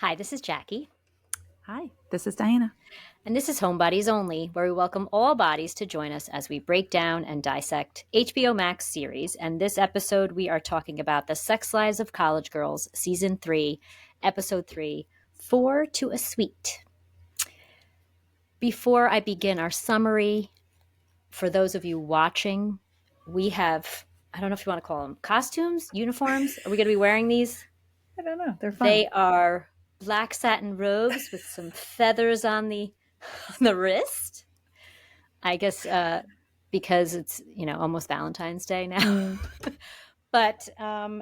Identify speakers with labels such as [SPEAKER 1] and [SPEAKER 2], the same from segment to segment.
[SPEAKER 1] Hi, this is Jackie,
[SPEAKER 2] Hi, this is Diana.
[SPEAKER 1] and this is Homebodies Only, where we welcome all bodies to join us as we break down and dissect HBO Max series. And this episode, we are talking about The Sex Lives of College Girls, Season 3, Episode 3, Four to a Suite. Before I begin our summary, for those of you watching, we have, I don't know if you want to call them costumes, uniforms. Are we going to be wearing these?
[SPEAKER 2] I don't know. They're fun.
[SPEAKER 1] They are black satin robes with some feathers on the wrist. I guess because it's almost Valentine's Day now. But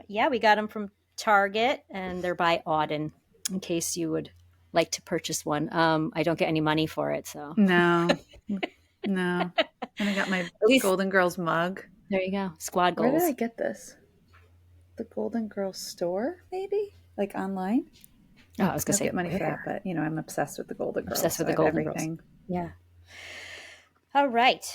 [SPEAKER 1] yeah, we got them from Target, and they're by Auden. In case you would like to purchase one, I don't get any money for it, so
[SPEAKER 2] No. And I got my Golden Girls mug.
[SPEAKER 1] There you go, squad goals.
[SPEAKER 2] Where did I get this? The Golden Girls store, maybe, like online.
[SPEAKER 1] Oh, I was gonna say
[SPEAKER 2] get money for that, but I'm obsessed with the Golden Girls.
[SPEAKER 1] Obsessed with the Golden
[SPEAKER 2] everything.
[SPEAKER 1] Girls. Yeah. All right.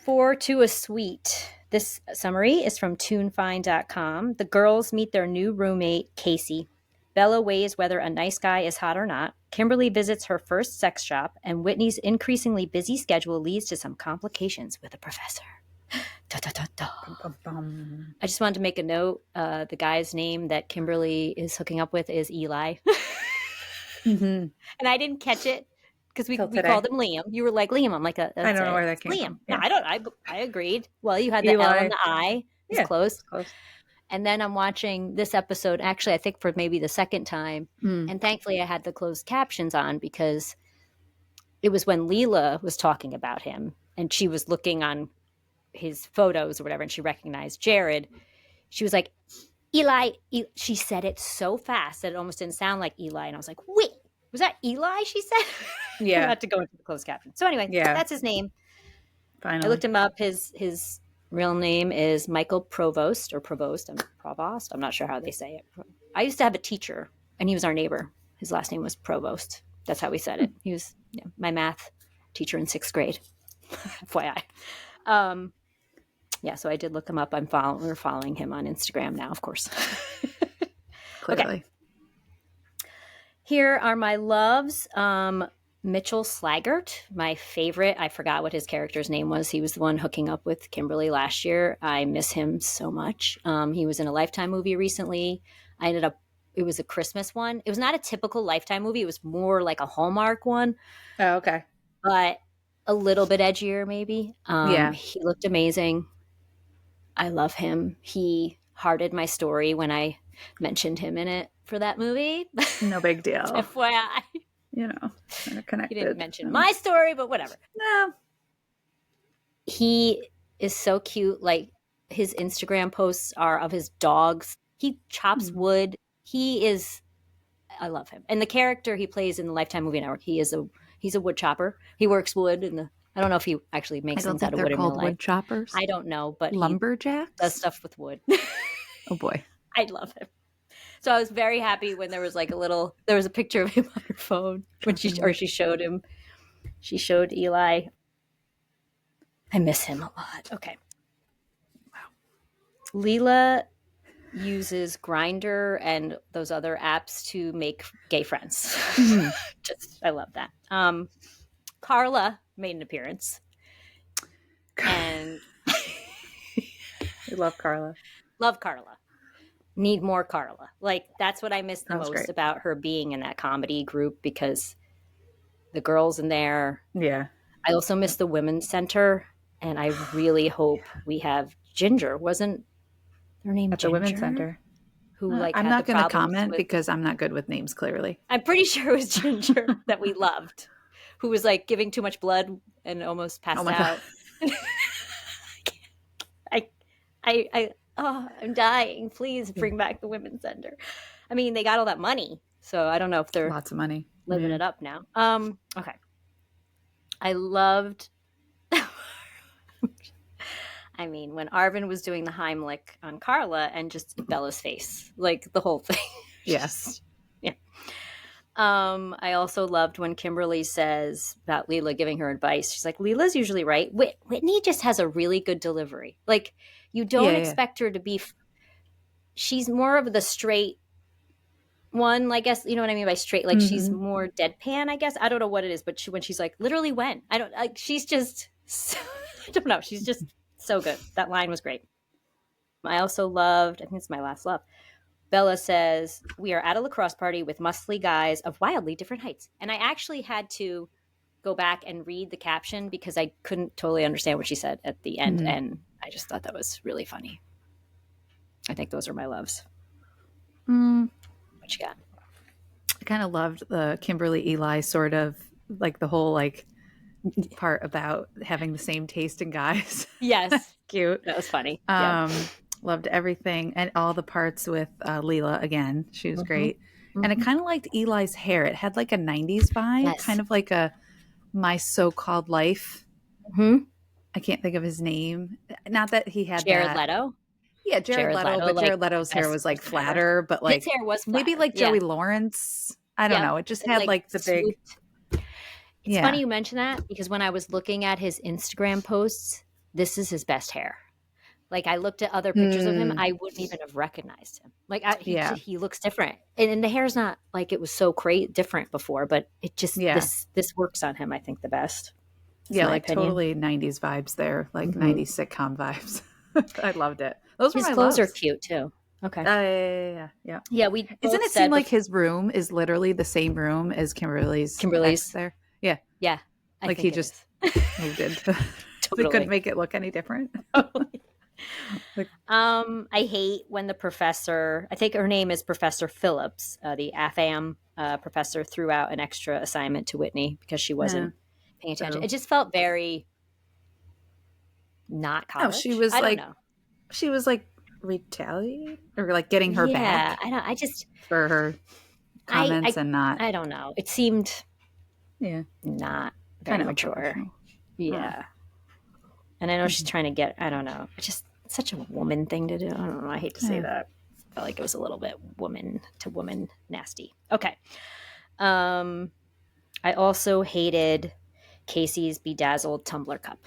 [SPEAKER 1] Four to a Suite. This summary is from TuneFind.com. The girls meet their new roommate, Casey. Bella weighs whether a nice guy is hot or not. Kimberly visits her first sex shop, and Whitney's increasingly busy schedule leads to some complications with a professor. Da, da, da, da.
[SPEAKER 2] Bum, bum, bum.
[SPEAKER 1] I just wanted to make a note. The guy's name that Kimberly is hooking up with is Eli.
[SPEAKER 2] Mm-hmm.
[SPEAKER 1] And I didn't catch it because we called him Liam. You were like, Liam. I'm like, I
[SPEAKER 2] don't know where that came
[SPEAKER 1] Liam.
[SPEAKER 2] from. Yeah.
[SPEAKER 1] No, I agreed. Well, you had the
[SPEAKER 2] Eli.
[SPEAKER 1] L and the I. It's close.
[SPEAKER 2] Close.
[SPEAKER 1] And then I'm watching this episode, actually, I think for maybe the second time. And thankfully I had the closed captions on because it was when Leela was talking about him and she was looking on his photos or whatever, and she recognized Jared. She was like, Eli. She said it so fast that it almost didn't sound like Eli. And I was like, wait, was that Eli? She said.
[SPEAKER 2] Yeah.
[SPEAKER 1] I had to go into the closed caption. So anyway, that's his name.
[SPEAKER 2] Finally.
[SPEAKER 1] I looked him up. His real name is Michael Provost or Provost. I'm not sure how they say it. I used to have a teacher, and he was our neighbor. His last name was Provost. That's how we said it. He was my math teacher in 6th grade. FYI. Yeah, so I did look him up. We're following him on Instagram now, of course.
[SPEAKER 2] Clearly.
[SPEAKER 1] Okay. Here are my loves. Mitchell Slaggart, my favorite. I forgot what his character's name was. He was the one hooking up with Kimberly last year. I miss him so much. He was in a Lifetime movie recently. It was a Christmas one. It was not a typical Lifetime movie. It was more like a Hallmark one.
[SPEAKER 2] Oh, okay.
[SPEAKER 1] But a little bit edgier, maybe. He looked amazing. I love him. He hearted my story when I mentioned him in it for that movie.
[SPEAKER 2] No big deal.
[SPEAKER 1] FYI.
[SPEAKER 2] Kind of connected.
[SPEAKER 1] He didn't mention my story, but whatever.
[SPEAKER 2] No.
[SPEAKER 1] He is so cute. Like, his Instagram posts are of his dogs. He chops wood. I love him. And the character he plays in the Lifetime movie network, he's a wood chopper. He works wood I don't know if he actually makes things out of wood in real life.
[SPEAKER 2] Wood choppers.
[SPEAKER 1] I don't know, but
[SPEAKER 2] lumberjacks
[SPEAKER 1] he does stuff with wood.
[SPEAKER 2] Oh boy,
[SPEAKER 1] I love him. So I was very happy when there was a picture of him on her phone when she showed him. She showed Eli. I miss him a lot. Okay. Wow. Leela uses Grindr and those other apps to make gay friends. I love that. Carla made an appearance. And
[SPEAKER 2] we love Carla.
[SPEAKER 1] Love Carla. Need more Carla. Like, that's what I miss the most
[SPEAKER 2] great.
[SPEAKER 1] about her being in that comedy group, because the girls in there.
[SPEAKER 2] Yeah.
[SPEAKER 1] I also miss the women's center, and I really hope we have Ginger. Wasn't her name
[SPEAKER 2] at
[SPEAKER 1] Ginger?
[SPEAKER 2] The women's center?
[SPEAKER 1] Who
[SPEAKER 2] I'm not going to comment because I'm not good with names, clearly.
[SPEAKER 1] I'm pretty sure it was Ginger that we loved, who was like giving too much blood and almost passed out. I'm dying. Please bring back the women's center. I mean, they got all that money, so I don't know if they're
[SPEAKER 2] lots of money
[SPEAKER 1] living it up now. Okay. I loved. I mean, when Arvin was doing the Heimlich on Carla and just Bella's face, like the whole thing.
[SPEAKER 2] Yes.
[SPEAKER 1] Yeah. I also loved when Kimberly says about Leela giving her advice. She's like, Leela's usually right. Whitney just has a really good delivery. Like, you don't expect her to be. She's more of the straight one, I guess, you know what I mean by straight, like she's more deadpan, I guess. I don't know what it is, but when she's like, literally when? I don't, like, she's just, so, I don't know. She's just so good. That line was great. I also loved, I think it's my last love. Bella says, we are at a lacrosse party with muscly guys of wildly different heights. And I actually had to go back and read the caption because I couldn't totally understand what she said at the end. And I just thought that was really funny. I think those are my loves. What you got?
[SPEAKER 2] I kind of loved the Kimberly Eli sort of like the whole like part about having the same taste in guys.
[SPEAKER 1] Yes.
[SPEAKER 2] Cute.
[SPEAKER 1] That was funny.
[SPEAKER 2] Loved everything and all the parts with Leela again. She was great. And I kind of liked Eli's hair. It had like a 90s vibe, kind of like a My So-Called Life. I can't think of his name. Not that he had
[SPEAKER 1] Jared
[SPEAKER 2] that.
[SPEAKER 1] Leto.
[SPEAKER 2] Yeah, Jared Leto, but Jared Leto's hair was like flatter, but like
[SPEAKER 1] his hair was flatter.
[SPEAKER 2] Maybe like Joey Lawrence. I don't know. It just had like the big.
[SPEAKER 1] It's funny you mention that because when I was looking at his Instagram posts, this is his best hair. Like I looked at other pictures of him, I wouldn't even have recognized him. Like he looks different, and the hair's not like it was so different before, but it just this works on him. I think the best.
[SPEAKER 2] That's like opinion. Totally 90s vibes there, like 90s sitcom vibes. I loved it. Those
[SPEAKER 1] his
[SPEAKER 2] were my
[SPEAKER 1] clothes
[SPEAKER 2] loves.
[SPEAKER 1] are cute too. Okay.
[SPEAKER 2] Yeah.
[SPEAKER 1] We
[SPEAKER 2] isn't it seem like his room is literally the same room as Kimberly's there? Yeah.
[SPEAKER 1] Yeah.
[SPEAKER 2] Like he just moved into. They couldn't make it look any different.
[SPEAKER 1] I hate when the professor, I think her name is Professor Phillips, the AFAM professor, threw out an extra assignment to Whitney because she wasn't paying attention. It just felt very not college.
[SPEAKER 2] No, she was she was like retaliating or like getting her back.
[SPEAKER 1] Yeah, I just
[SPEAKER 2] for her comments and not.
[SPEAKER 1] I don't know. It seemed not very
[SPEAKER 2] kind of
[SPEAKER 1] mature. Yeah. And I know she's trying to get, I don't know. It's just such a woman thing to do. I don't know. I hate to say that. I felt like it was a little bit woman to woman nasty. Okay. I also hated Casey's bedazzled tumbler cup.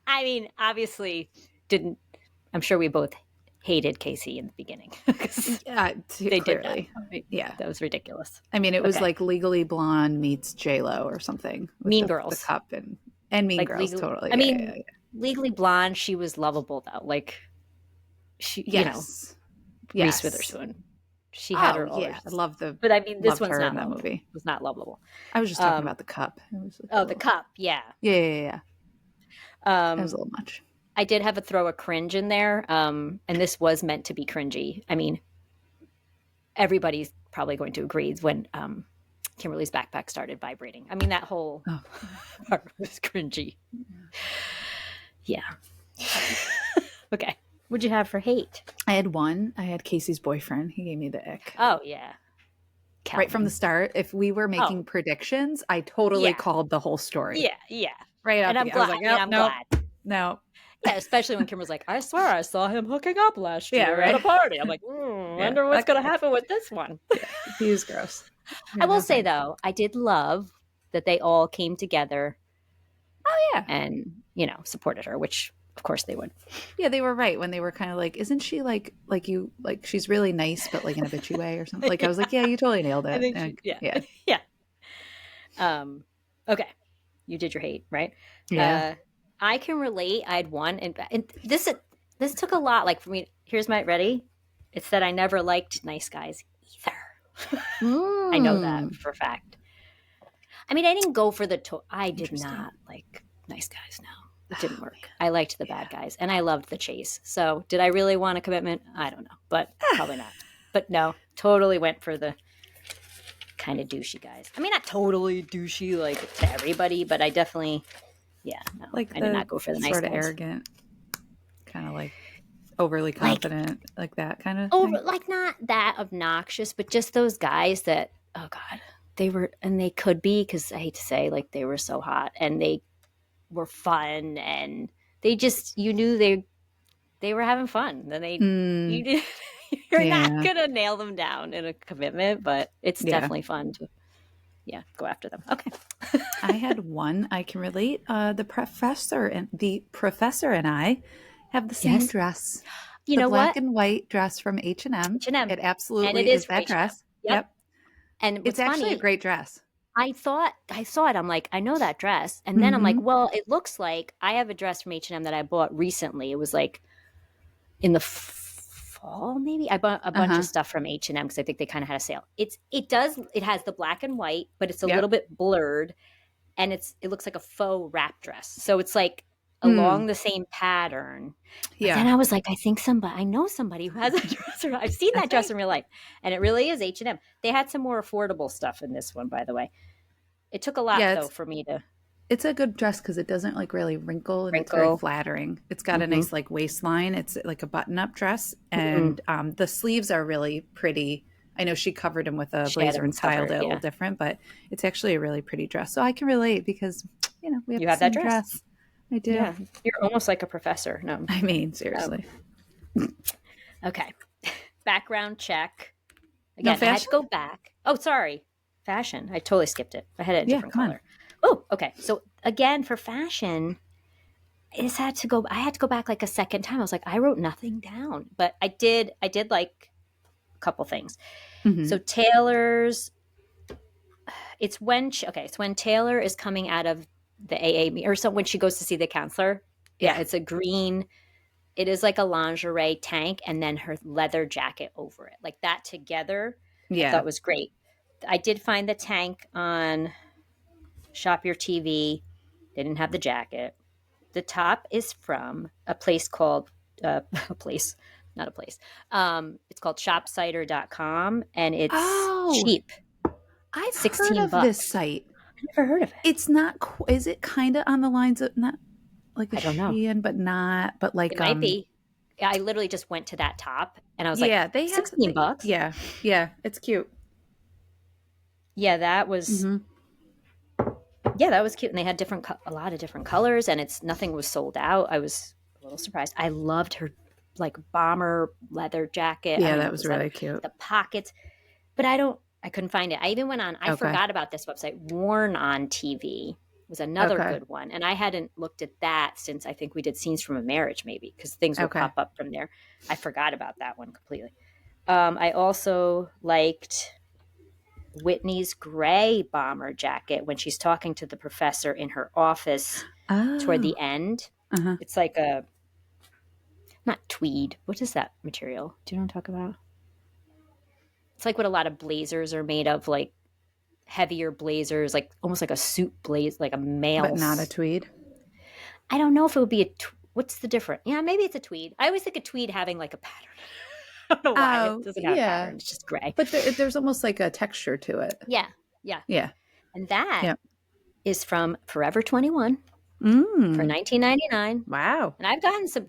[SPEAKER 1] I mean, obviously didn't, I'm sure we both hated Casey in the beginning. They
[SPEAKER 2] clearly.
[SPEAKER 1] Did that. That was ridiculous.
[SPEAKER 2] I mean, it was like Legally Blonde meets J-Lo or something.
[SPEAKER 1] Mean Girls.
[SPEAKER 2] The cup and Mean Girls, totally.
[SPEAKER 1] I mean, Legally Blonde, she was lovable though. Like, she, Reese Witherspoon. She had her.
[SPEAKER 2] Yeah, I love the.
[SPEAKER 1] But I mean, this one's not
[SPEAKER 2] that movie.
[SPEAKER 1] It was not lovable.
[SPEAKER 2] I was just talking about the cup.
[SPEAKER 1] The cup. Yeah.
[SPEAKER 2] Yeah. That was a little much.
[SPEAKER 1] I did have throw a cringe in there, and this was meant to be cringy. I mean, everybody's probably going to agree when Kimberly's backpack started vibrating. I mean, that whole part was cringy. Yeah. Okay. What'd you have for hate?
[SPEAKER 2] I had one. I had Casey's boyfriend. He gave me the ick.
[SPEAKER 1] Oh, yeah.
[SPEAKER 2] Calvin. Right from the start. If we were making predictions, I totally called the whole story.
[SPEAKER 1] Yeah.
[SPEAKER 2] Right up.
[SPEAKER 1] And I'm glad. I'm glad.
[SPEAKER 2] No.
[SPEAKER 1] Yeah, especially when Kim was like, I swear I saw him hooking up last year at a party. I'm like, wonder what's going to happen with this one.
[SPEAKER 2] He was gross.
[SPEAKER 1] I will say, though, I did love that they all came together.
[SPEAKER 2] Oh, yeah.
[SPEAKER 1] And, supported her, which, of course, they would.
[SPEAKER 2] Yeah, they were right when they were kind of like, isn't she like you, like she's really nice, but like in a bitchy way or something? Like, I was like, yeah, you totally nailed it.
[SPEAKER 1] I think yeah. Okay. You did your hate, right?
[SPEAKER 2] Yeah.
[SPEAKER 1] I can relate. I had one, and this took a lot. Like for me, here's my ready. It's that I never liked nice guys either. I know that for a fact. I mean, I didn't go for I did not like nice guys. No, it didn't work. I liked the bad guys, and I loved the chase. So, did I really want a commitment? I don't know, but probably not. But no, totally went for the kind of douchey guys. I mean, not totally douchey like to everybody, but I definitely. Yeah, no,
[SPEAKER 2] like
[SPEAKER 1] I did not go for the nice
[SPEAKER 2] sort of
[SPEAKER 1] guys.
[SPEAKER 2] Arrogant, kind of like overly confident, like that kind of
[SPEAKER 1] thing. Like not that obnoxious, but just those guys that, oh God, they were, and they could be, because I hate to say, like they were so hot and they were fun and they just, you knew they were having fun. Then you're not gonna nail them down in a commitment, but it's definitely fun to. Yeah, go after them. Okay.
[SPEAKER 2] I had one I can relate. The professor and I have the same dress.
[SPEAKER 1] You
[SPEAKER 2] The
[SPEAKER 1] know
[SPEAKER 2] black
[SPEAKER 1] what?
[SPEAKER 2] and white dress from H&M.
[SPEAKER 1] H&M.
[SPEAKER 2] It
[SPEAKER 1] And it
[SPEAKER 2] absolutely is
[SPEAKER 1] is from
[SPEAKER 2] that
[SPEAKER 1] H&M.
[SPEAKER 2] dress.
[SPEAKER 1] Yep.
[SPEAKER 2] Yep.
[SPEAKER 1] And
[SPEAKER 2] It's
[SPEAKER 1] what's
[SPEAKER 2] actually a
[SPEAKER 1] funny,
[SPEAKER 2] great dress.
[SPEAKER 1] I thought I saw it. I'm like, I know that dress. And then I'm like, well, it looks like I have a dress from H&M that I bought recently. It was like in the fall, maybe. I bought a bunch of stuff from H&M because I think they kind of had a sale. It has the black and white, but it's a little bit blurred, and it looks like a faux wrap dress. So it's like along the same pattern. But then I was like, I know somebody who has a dress. I've seen that dress in real life, and it really is H&M. They had some more affordable stuff in this one, by the way. It took a lot though for me to.
[SPEAKER 2] It's a good dress because it doesn't like really wrinkle, and it's very
[SPEAKER 1] Wrinkle.
[SPEAKER 2] flattering. It's got a nice like waistline. It's like a button-up dress, and the sleeves are really pretty. I know she covered them with a blazer and styled it a little different, but it's actually a really pretty dress. So I can relate because we have
[SPEAKER 1] You
[SPEAKER 2] the
[SPEAKER 1] have that
[SPEAKER 2] same dress. I do.
[SPEAKER 1] Yeah, you're almost like a professor. No,
[SPEAKER 2] I mean, seriously.
[SPEAKER 1] Okay. Background check. Again,
[SPEAKER 2] No,
[SPEAKER 1] I had to go back. Oh, sorry. Fashion. I totally skipped it. I had it a different color. Oh, okay. So again, for fashion, I had to go back like a second time. I was like, I wrote nothing down, but I did like a couple things. So Taylor's, it's when Taylor is coming out of the AA meeting, or so when she goes to see the counselor. Yeah, it's a green. It is like a lingerie tank, and then her leather jacket over it, like that together. I thought was great. I did find the tank on Shop Your TV. They didn't have the jacket. The top is from a place called not a place. It's called shopsider.com, and it's cheap.
[SPEAKER 2] I've
[SPEAKER 1] $16.
[SPEAKER 2] heard of this site.
[SPEAKER 1] I never heard of it.
[SPEAKER 2] It's not. Is it kind of on the lines of not like a
[SPEAKER 1] I don't know.
[SPEAKER 2] Shein, but not. But like
[SPEAKER 1] it might be. I literally just went to that top, and I was like,
[SPEAKER 2] they have
[SPEAKER 1] $16.
[SPEAKER 2] Yeah, it's cute.
[SPEAKER 1] Yeah, that was. Yeah, that was cute, and they had a lot of different colors, and nothing was sold out. I was a little surprised. I loved her like bomber leather jacket.
[SPEAKER 2] Yeah, that was really cute.
[SPEAKER 1] The pockets, but I couldn't find it. I even went on. I forgot about this website. Worn on TV was another good one, and I hadn't looked at that since I think we did Scenes from a Marriage, maybe because things would pop up from there. I forgot about that one completely. I also liked Whitney's gray bomber jacket when she's talking to the professor in her office toward the end. It's like not tweed. What is that material? Do you know what I'm talking about? It's like what a lot of blazers are made of, like heavier blazers, like almost like a suit blaze, like a male.
[SPEAKER 2] But not a tweed?
[SPEAKER 1] I don't know if it would be what's the difference? Yeah, maybe it's a tweed. I always think of tweed having like a pattern. I don't know why it doesn't have a pattern. It's just gray.
[SPEAKER 2] But there's almost like a texture to it.
[SPEAKER 1] Yeah. And that is from Forever 21 for $19.99.
[SPEAKER 2] Wow.
[SPEAKER 1] And I've gotten some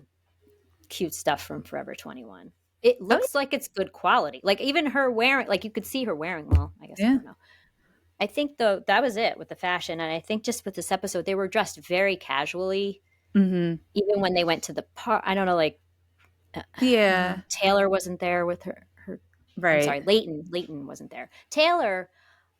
[SPEAKER 1] cute stuff from Forever 21. It looks like it's good quality. Like even her wearing, like you could see her wearing. Well, I guess I don't know. I think though that was it with the fashion, and I think just with this episode, they were dressed very casually. Even when they went to the park, I don't know, like Taylor wasn't there with her. Right. I'm sorry, Leighton wasn't there. Taylor,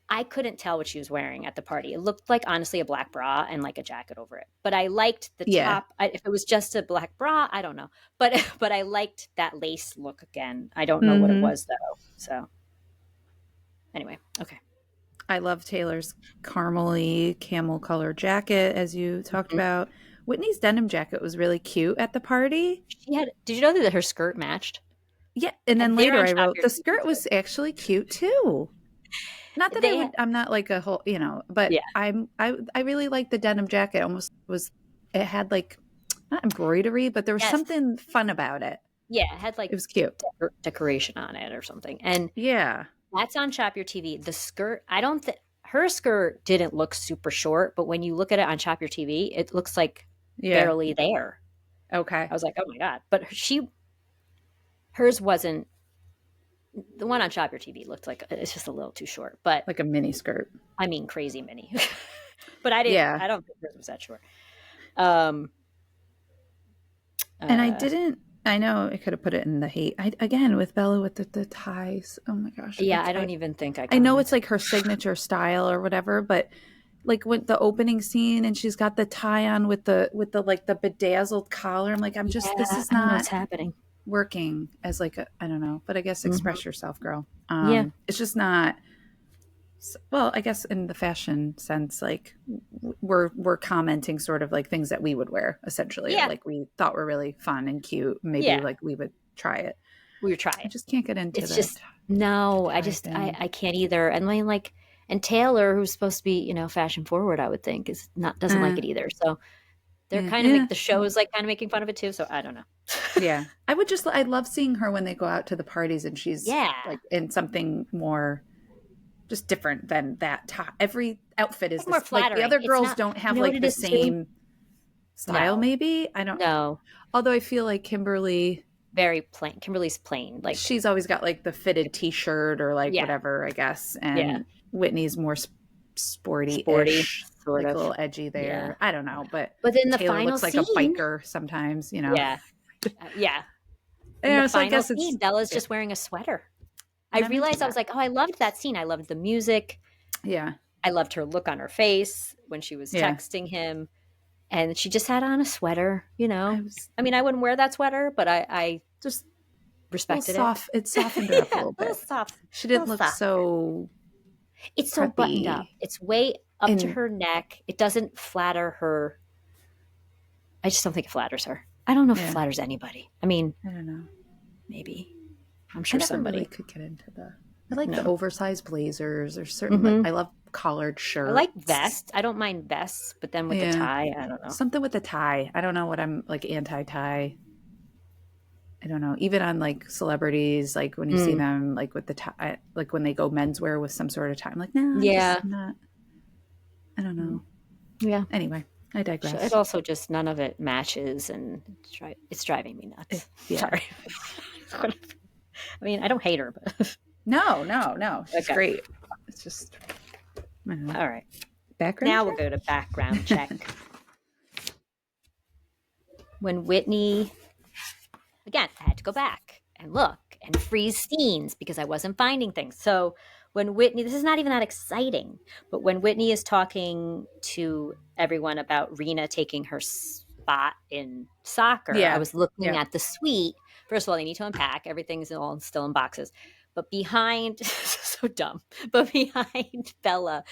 [SPEAKER 1] I couldn't tell what she was wearing at the party. It looked like honestly a black bra and like a jacket over it. But I liked the top. If it was just a black bra, I don't know. But I liked that lace look again. I don't know what it was though. So anyway, okay.
[SPEAKER 2] I love Taylor's caramely camel color jacket, as you talked about. Whitney's denim jacket was really cute at the party.
[SPEAKER 1] Did you know that her skirt matched?
[SPEAKER 2] Yeah, and then later I wrote the skirt was actually cute too. Not that I'm not like a whole, but I really like the denim jacket. Almost it had like not embroidery, but there was something fun about it.
[SPEAKER 1] Yeah, it had like
[SPEAKER 2] it was cute
[SPEAKER 1] decoration on it or something. And that's on Shop Your TV. The skirt, her skirt didn't look super short, but when you look at it on Shop Your TV, it looks like barely there.
[SPEAKER 2] Okay.
[SPEAKER 1] I was like, oh my God. But hers wasn't, the one on Shop Your TV looked like it's just a little too short, but
[SPEAKER 2] like a mini skirt.
[SPEAKER 1] I mean, crazy mini. But I don't think hers was that short. And
[SPEAKER 2] I know I could have put it in the hate. Again, with Bella with the ties. Oh my gosh.
[SPEAKER 1] Yeah, I don't even think
[SPEAKER 2] I know it's like her signature style or whatever, but like with the opening scene and she's got the tie on with the like the bedazzled collar. I'm like, this is not
[SPEAKER 1] what's happening.
[SPEAKER 2] working as like a, I don't know, but I guess express yourself, girl. It's just not, well, I guess in the fashion sense, like we're commenting sort of like things that we would wear essentially, or like we thought were really fun and cute. Maybe like we would try it.
[SPEAKER 1] We would try it.
[SPEAKER 2] I just can't get into
[SPEAKER 1] it's just no, I can't either. And like and Taylor, who's supposed to be, you know, fashion forward, I would think doesn't like it either. So they're kind of make the show is like kind of making fun of it too. So I don't know.
[SPEAKER 2] Yeah. I love seeing her when they go out to the parties and she's like in something more just different than that top. Every outfit is
[SPEAKER 1] more flattering.
[SPEAKER 2] Like the other girls don't have like the same style. Maybe I don't know. Although I feel like Kimberly's plain. Like she's always got like the fitted T-shirt or like whatever, I guess. And Whitney's more sporty, sort of a little edgy there. I don't know, but
[SPEAKER 1] then the
[SPEAKER 2] Taylor
[SPEAKER 1] final
[SPEAKER 2] looks like
[SPEAKER 1] scene,
[SPEAKER 2] a biker sometimes, you know.
[SPEAKER 1] In the final scene, Bella's just wearing a sweater. I realized, I was like, oh, I loved that scene. I loved the music.
[SPEAKER 2] Yeah.
[SPEAKER 1] I loved her look on her face when she was texting him. And she just had on a sweater, you know. I mean, I wouldn't wear that sweater, but I just respected it.
[SPEAKER 2] It softened her up a little bit.
[SPEAKER 1] Soft.
[SPEAKER 2] She didn't look so...
[SPEAKER 1] It's so buttoned up. It's way up to her neck. It doesn't flatter her. I just don't think it flatters her. I don't know if it flatters anybody. I mean...
[SPEAKER 2] I don't know.
[SPEAKER 1] Maybe. I'm sure somebody
[SPEAKER 2] really could get into the... I like the oversized blazers or certain... I love collared shirts.
[SPEAKER 1] I like vests. I don't mind vests, but then with the tie, I don't know.
[SPEAKER 2] Something with the tie. I don't know what I'm like anti-tie. I don't know. Even on like celebrities, like when you see them like with the tie, like when they go menswear with some sort of tie, I'm like, no, not. I don't know. Yeah. Anyway, I digress.
[SPEAKER 1] It also just none of it matches, and it's driving me nuts. Sorry. I mean, I don't hate her, but
[SPEAKER 2] no, she's great. It's just
[SPEAKER 1] all right.
[SPEAKER 2] Background.
[SPEAKER 1] Now
[SPEAKER 2] check?
[SPEAKER 1] we'll go to background check. When Whitney, again, I had to go back and look and freeze scenes because I wasn't finding things. So when Whitney, this is not even that exciting, but when Whitney is talking to everyone about Rena taking her spot in soccer, I was looking at the suite. First of all, they need to unpack. Everything's all still in boxes. But behind, so dumb, but behind Bella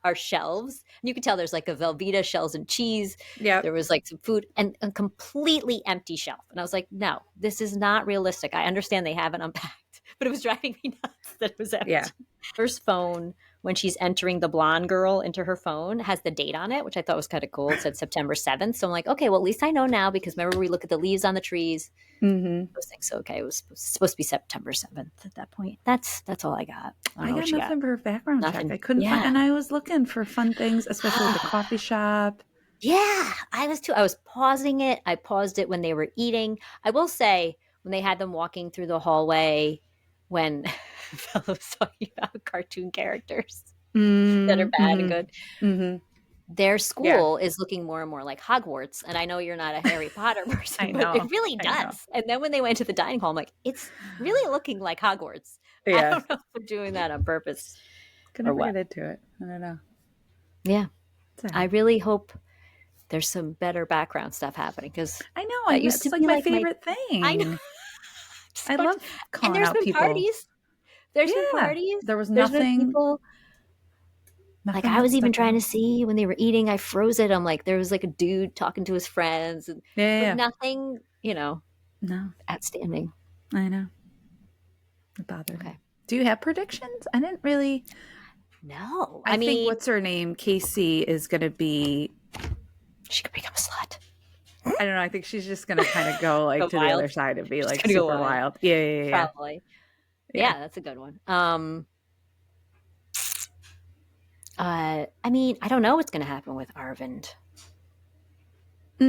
[SPEAKER 1] are shelves. And you can tell there's like a Velveeta, shells and cheese. Yeah. There was like some food and a completely empty shelf. And I was like, no, this is not realistic. I understand they haven't unpacked, but it was driving me nuts that it was empty. Yeah. First phone, when she's entering the blonde girl into her phone, has the date on it, which I thought was kind of cool. It said September 7th. So I'm like, okay, well, at least I know now, because remember we look at the leaves on the trees. I was thinking, so okay, it was supposed to be September 7th at that point. That's all I got.
[SPEAKER 2] I got nothing for a background check. I couldn't find, and I was looking for fun things, especially at the coffee shop. Yeah,
[SPEAKER 1] I was too. I was pausing it. I paused it when they were eating. I will say, when they had them walking through the hallway, when Bella was talking about cartoon characters that are bad and good. Their school is looking more and more like Hogwarts. And I know you're not a Harry Potter person, but it really does. And then when they went to the dining hall, I'm like, it's really looking like Hogwarts. Yeah. I don't know if they're doing that on purpose.
[SPEAKER 2] Gonna get into it. I don't know.
[SPEAKER 1] Yeah. I really hope there's some better background stuff happening, because
[SPEAKER 2] I know it's like my favorite thing.
[SPEAKER 1] I know.
[SPEAKER 2] I love calling out people.
[SPEAKER 1] Parties. There's been parties.
[SPEAKER 2] There was nothing.
[SPEAKER 1] Like I was even trying to see when they were eating. I froze it. I'm like, there was like a dude talking to his friends, and nothing, no, outstanding.
[SPEAKER 2] I know. It bothered me. Do you have predictions? I didn't really.
[SPEAKER 1] No,
[SPEAKER 2] I mean, think what's her name? Casey is going to be.
[SPEAKER 1] She could become a slut.
[SPEAKER 2] I don't know. I think she's just going to kind of go like to the other side and be like super wild. Yeah.
[SPEAKER 1] Probably. Yeah, that's a good one. I mean, I don't know what's going to happen with Arvind. I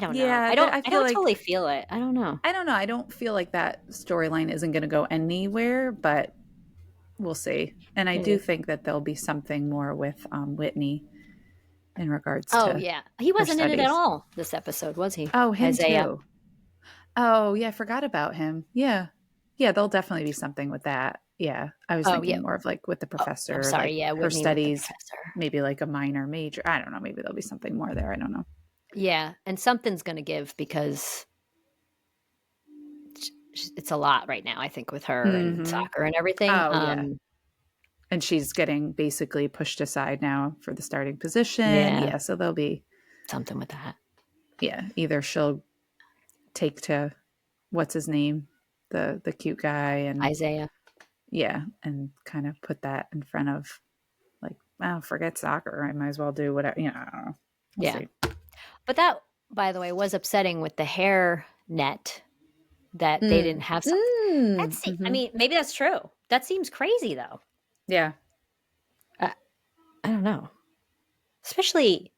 [SPEAKER 1] don't know.
[SPEAKER 2] Yeah,
[SPEAKER 1] I don't totally feel it. I don't know.
[SPEAKER 2] I don't feel like that storyline isn't going to go anywhere, but we'll see. And I do think that there'll be something more with Whitney in regards to.
[SPEAKER 1] Oh, yeah. He wasn't in it at all this episode, was he?
[SPEAKER 2] Oh, him too. Oh, yeah. I forgot about him. Yeah. Yeah, there'll definitely be something with that. Yeah. I was thinking more of like with the professor.
[SPEAKER 1] I'm sorry.
[SPEAKER 2] Like her studies, maybe like a minor, major. I don't know. Maybe there'll be something more there. I don't know.
[SPEAKER 1] Yeah, and something's going to give because it's a lot right now, I think, with her and soccer and everything.
[SPEAKER 2] Oh, yeah. And she's getting basically pushed aside now for the starting position. Yeah, so there'll be
[SPEAKER 1] something with that.
[SPEAKER 2] Yeah, either she'll take to what's his name, the cute guy, and
[SPEAKER 1] Isaiah.
[SPEAKER 2] Yeah, and kind of put that in front of like, oh, forget soccer. I might as well do whatever. You know, I don't know. We'll see.
[SPEAKER 1] But that, by the way, was upsetting with the hair net that they didn't have something. That's, I mean, maybe that's true. That seems crazy, though.
[SPEAKER 2] Yeah.
[SPEAKER 1] I don't know. Especially,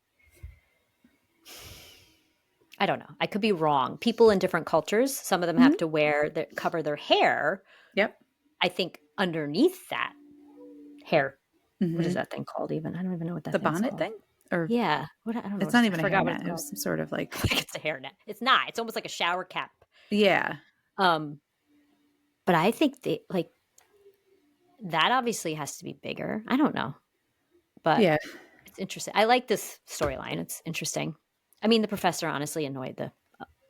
[SPEAKER 1] I don't know. I could be wrong. People in different cultures, some of them have to cover their hair.
[SPEAKER 2] Yep.
[SPEAKER 1] I think underneath that hair, what is that thing called even? I don't even know what that
[SPEAKER 2] the bonnet
[SPEAKER 1] called.
[SPEAKER 2] thing? Or
[SPEAKER 1] yeah. What, I don't know.
[SPEAKER 2] It's not even a hair net. It was some sort of like...
[SPEAKER 1] it's a hair net. It's not. It's almost like a shower cap.
[SPEAKER 2] Yeah.
[SPEAKER 1] But I think that obviously has to be bigger. I don't know. But
[SPEAKER 2] yeah,
[SPEAKER 1] it's interesting. I like this storyline. It's interesting. I mean, the professor honestly annoyed the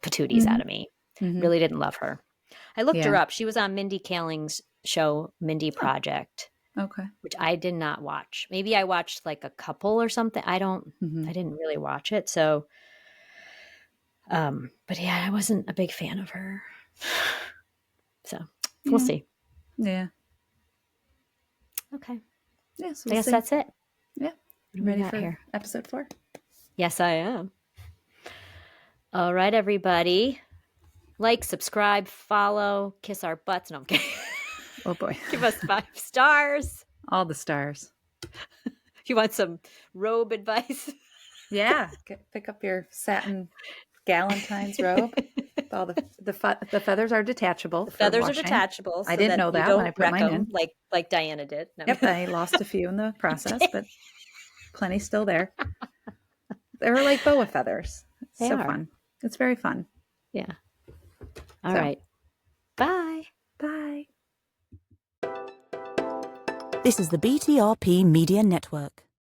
[SPEAKER 1] patooties out of me. Really didn't love her. I looked her up. She was on Mindy Kaling's show, Mindy Project.
[SPEAKER 2] Okay.
[SPEAKER 1] Which I did not watch. Maybe I watched like a couple or something. I didn't really watch it. So, but yeah, I wasn't a big fan of her. So we'll see.
[SPEAKER 2] Yeah.
[SPEAKER 1] Okay.
[SPEAKER 2] Yeah. So
[SPEAKER 1] I guess that's it.
[SPEAKER 2] Yeah. You ready for episode 4?
[SPEAKER 1] Yes, I am. All right, everybody. Like, subscribe, follow, kiss our butts. No, I'm kidding.
[SPEAKER 2] Oh boy.
[SPEAKER 1] Give us 5 stars.
[SPEAKER 2] All the stars.
[SPEAKER 1] If you want some robe advice.
[SPEAKER 2] Yeah. Pick up your satin Galentine's robe. All the feathers are detachable.
[SPEAKER 1] The feathers are detachable.
[SPEAKER 2] So I didn't know that when I put mine in.
[SPEAKER 1] Like Diana did. No.
[SPEAKER 2] Yep, I lost a few in the process, but plenty still there. They're like boa feathers. It's so fun. It's very fun.
[SPEAKER 1] Yeah. All right. Bye.
[SPEAKER 2] Bye.
[SPEAKER 3] This is the BTRP Media Network.